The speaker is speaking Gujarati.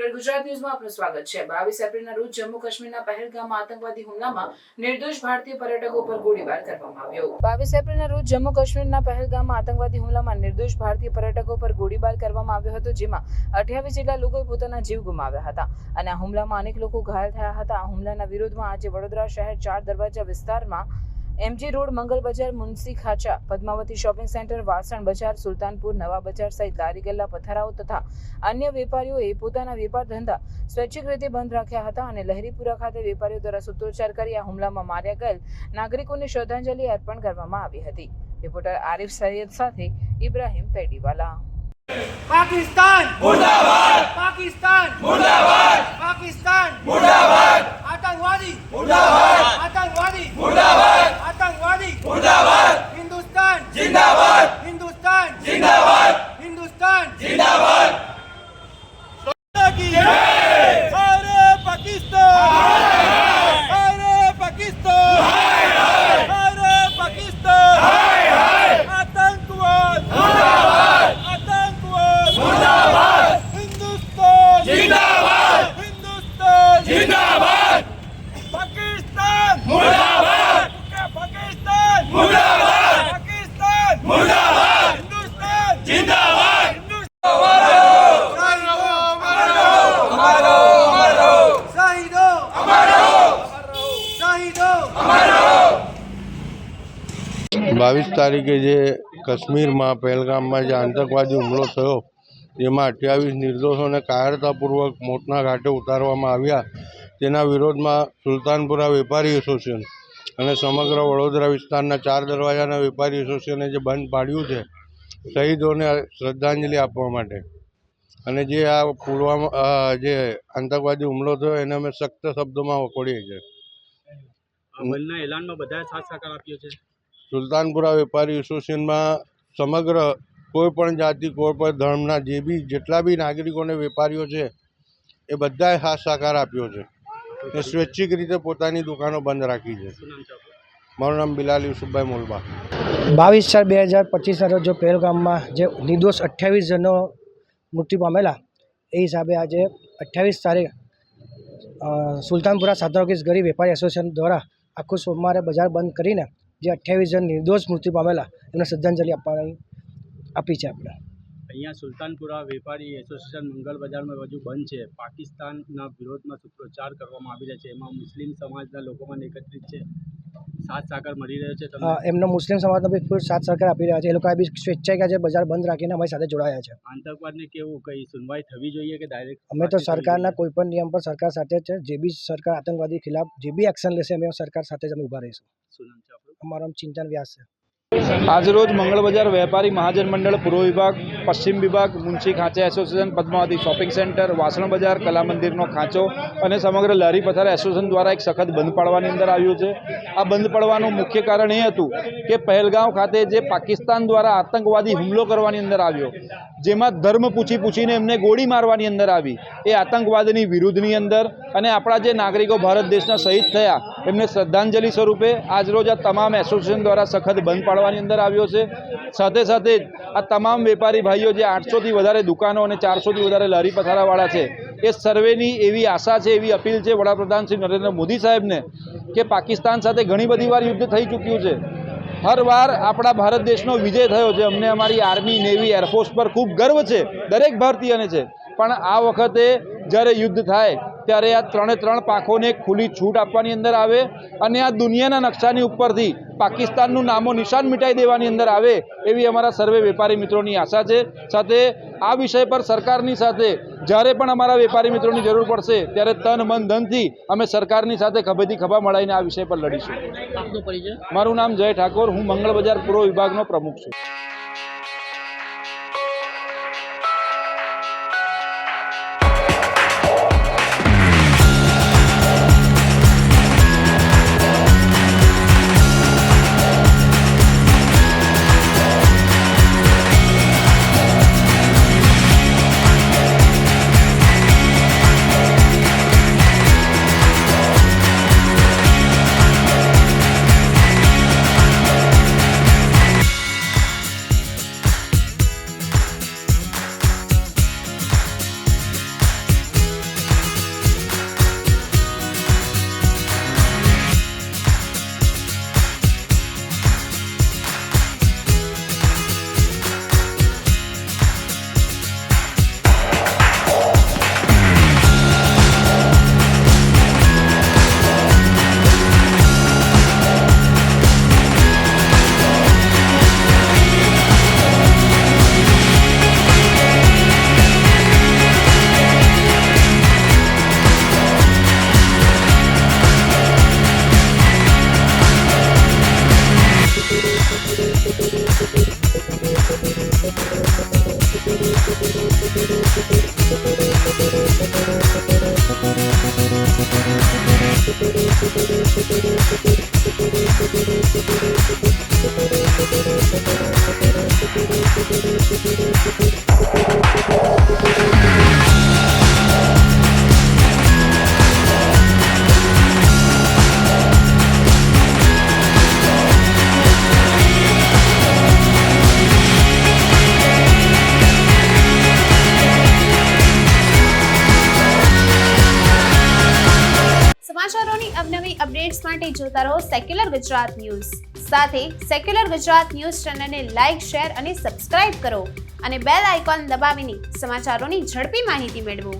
એલર્ટ ગુજરાત ન્યૂઝમાં આપનું સ્વાગત છે। 22 એપ્રિલના રોજ જમ્મુ કાશ્મીરના પહેલગામમાં આતંકવાદી હુમલામાં નિર્દોષ ભારતીય પર્યટકો પર ગોળીબાર કરવામાં આવ્યો। 22 એપ્રિલના રોજ જમ્મુ કાશ્મીરના પહેલગામમાં આતંકવાદી હુમલામાં નિર્દોષ ભારતીય પર્યટકો પર ગોળીબાર કરવામાં આવ્યો હતો, જેમાં 28 જેટલા લોકોએ પોતાના જીવ ગુમાવ્યા હતા અને આ હુમલામાં અનેક લોકો ઘાયલ થયા હતા। આ હુમલાના વિરોધમાં આજે વડોદરા શહેર 4 દરવાજા વિસ્તારમાં એમજી રોડ, મંગલ બજાર, મુનસી ખાચા, પદ્માવતી શોપિંગ સેન્ટર, વાસણ બજાર, સુલતાનપુર, નવા બજાર સહિત લારી ગલ્લા, પથારાઓ તથા અન્ય વેપારીઓએ પોતાના વેપાર ધંધા સ્વૈચ્છિક રીતે બંધ રાખ્યા હતા અને લહેરીપુરા ખાતે વેપારીઓ દ્વારા સૂત્રોચ્ચાર કરી આ હુમલામાં માર્યા ગયેલ નાગરિકોને શ્રદ્ધાંજલિ અર્પણ કરવામાં આવી હતી। રિપોર્ટર આરિફ સૈયદ સાથે ઇબ્રાહિમ તૈડીવાલા। पाकिस्तान मुर्दाबाद, पाकिस्तान मुर्दाबाद, पाकिस्तान मुर्दाबाद, आतंकवादी मुर्दाबाद, आतंकवादी मुर्दाबाद, आतंकवादी मुर्दाबाद, हिंदुस्तान जिंदाबाद, हिंदुस्तान जिंदाबाद, हिंदुस्तान जिंदाबाद। अरे पाकिस्तान, अरे पाकिस्तान, अरे पाकिस्तान, आतंकवाद मुर्दाबाद, मुर्दाबाद, हिंदुस्तान जिंदाबाद, हिंदुस्तान जिंदाबाद, पाकिस्तान मुर्दाबाद, पाकिस्तान मुर्दाबाद, पाकिस्तान मुर्दाबाद, हिंदुस्तान जिंदाबाद, शहीदों अमरो, शहीदों अमरो। 22 તારીખે જે કાશ્મીરમાં પહેલગામમાં જે આતંકવાદી હુમલો થયો જેમાં 28 નિર્દોષોને કાયરતાપૂર્વક મોતના ઘાટે ઉતારવામાં આવ્યા, તેના વિરોધમાં સુલતાનપુરા વેપારી એસોસિએશન અને સમગ્ર વડોદરા વિસ્તારના 4 દરવાજાના વેપારી એસોસિએશને જે બંધ પાડ્યું છે શહીદોને શ્રદ્ધાંજલિ આપવા માટે, અને જે આ પુલવામા જે આતંકવાદી હુમલો થયો એને અમે સખ્ત શબ્દોમાં વખોડીએ છીએ। બંધના એલાનમાં બધાએ સાથ સહકાર આપ્યો છે। સુલતાનપુરા વેપારી એસોસિએશનમાં સમગ્ર કોઈ પણ જાતિ, કોઈ પણ ધર્મના જે બી જેટલા બી નાગરિકોને વેપારીઓ છે એ બધાએ સાથ સહકાર આપ્યો છે એ સ્વૈચ્છિક રીતે પોતાની દુકાનો બંધ રાખી છે। મારું નામ બિલાલ યુસુફભાઈ મોલબા। 22/4/2025ના રોજ જો પહેલગામમાં જે નિર્દોષ 28 જણનો મૃત્યુ પામેલા, એ હિસાબે આજે 28 તારીખ સુલતાનપુરા સાધનોકીસ ગરીબ વેપારી એસોસિએશન દ્વારા આખું સોમવારે બજાર બંધ કરીને જે 28 જણ નિર્દોષ મૃત્યુ પામેલા એમને શ્રદ્ધાંજલિ આપી છે। આપણે અહીંયા સુલતાનપુરા વેપારી એસોસિએશન મંગલ બજારમાં હજુ બંધ છે। પાકિસ્તાનના વિરોધમાં સૂત્રોચ્ચાર કરવામાં આવી રહ્યા છે, એમાં મુસ્લિમ સમાજના લોકો પણ એકત્રિત છે, સાથ સહકાર મળી રહ્યો છે। એમનો મુસ્લિમ સમાજનો બી ફૂલ સાથ સહકાર આપી રહ્યા છે। એ લોકો બી સ્વેચ્છાએ આજે બજાર બંધ રાખીને અમારી સાથે જોડાયા છે। આતંકવાદને કેવું કંઈ સુનવાઈ થવી જોઈએ કે ડાયરેક્ટ? અમે તો સરકારના કોઈ પણ નિયમ પર સરકાર સાથે છે। જે બી સરકાર આતંકવાદી ખિલાફ જે બી એક્શન લેશે અમે સરકાર સાથે જ અમે ઊભા રહીશું। શું નામ છે આપણું? અમારું નામ ચિંતન વ્યાસ છે। આજરોજ મંગળ બજાર વેપારી મહાજન મંડળ પૂર્વ વિભાગ, પશ્ચિમ વિભાગ, Munshi ખાંચા association, Padmavati shopping centre, વાસણ બજાર, કલા મંદિરનો ખાંચો અને સમગ્ર લારી પથારા એસોસિએશન દ્વારા એક સખત બંધ પાડવાની અંદર આવ્યું છે। આ બંધ પાડવાનું મુખ્ય કારણ એ હતું કે પહેલગામ ખાતે જે પાકિસ્તાન દ્વારા આતંકવાદી હુમલો કરવાની અંદર આવ્યો, જેમાં ધર્મ પૂછીને એમને ગોળી મારવાની અંદર આવી, એ આતંકવાદની વિરુદ્ધની અંદર અને આપણા જે નાગરિકો ભારત દેશના શહીદ થયા એમને શ્રદ્ધાંજલિ સ્વરૂપે આજરોજ આ તમામ એસોસિએશન દ્વારા સખત બંધ પાડવાની અંદર આવ્યો છે। સાથે સાથે આ તમામ વેપારી ભાઈઓ જે 800થી વધારે દુકાનો અને 400થી વધારે લારી પથારાવાળા છે, એ સર્વેની એવી આશા છે, એવી અપીલ છે વડાપ્રધાન શ્રી નરેન્દ્ર મોદી સાહેબને કે પાકિસ્તાન સાથે ઘણી બધી વાર યુદ્ધ થઈ ચૂક્યું છે, હર વાર આપણા ભારત દેશનો વિજય થયો છે। અમને અમારી આર્મી, નેવી, એરફોર્સ પર ખૂબ ગર્વ છે, દરેક ભારતીયને છે, પણ આ વખતે જ્યારે યુદ્ધ થાય ત્યારે આ 3 પાંખોને ખુલ્લી છૂટ આપવાની અંદર આવે અને આ દુનિયાના નકશાની ઉપરથી પાકિસ્તાનનું નામો નિશાન મિટાઈ દેવાની અંદર આવે એવી અમારા સર્વે વેપારી મિત્રોની આશા છે। સાથે આ વિષય પર સરકારની સાથે જ્યારે પણ અમારા વેપારી મિત્રોની જરૂર પડશે ત્યારે તન, મન, ધનથી અમે સરકારની સાથે ખભેથી ખભા મળાઈને આ વિષય પર લડીશું। આપનો પરિચય? મારું નામ જય ઠાકોર, હું મંગળ બજાર પૂર્વ વિભાગનો પ્રમુખ છું। સમાચારોની અવનવી અપડેટ્સ માટે જોતા રહો સેક્યુલર ગુજરાત ન્યૂઝ. સાથે સેક્યુલર ગુજરાત ન્યૂઝ ચેનલને લાઇક, શેર અને સબસ્ક્રાઇબ કરો અને બેલ આઇકોન દબાવીને સમાચારોની ઝડપી માહિતી મેળવો.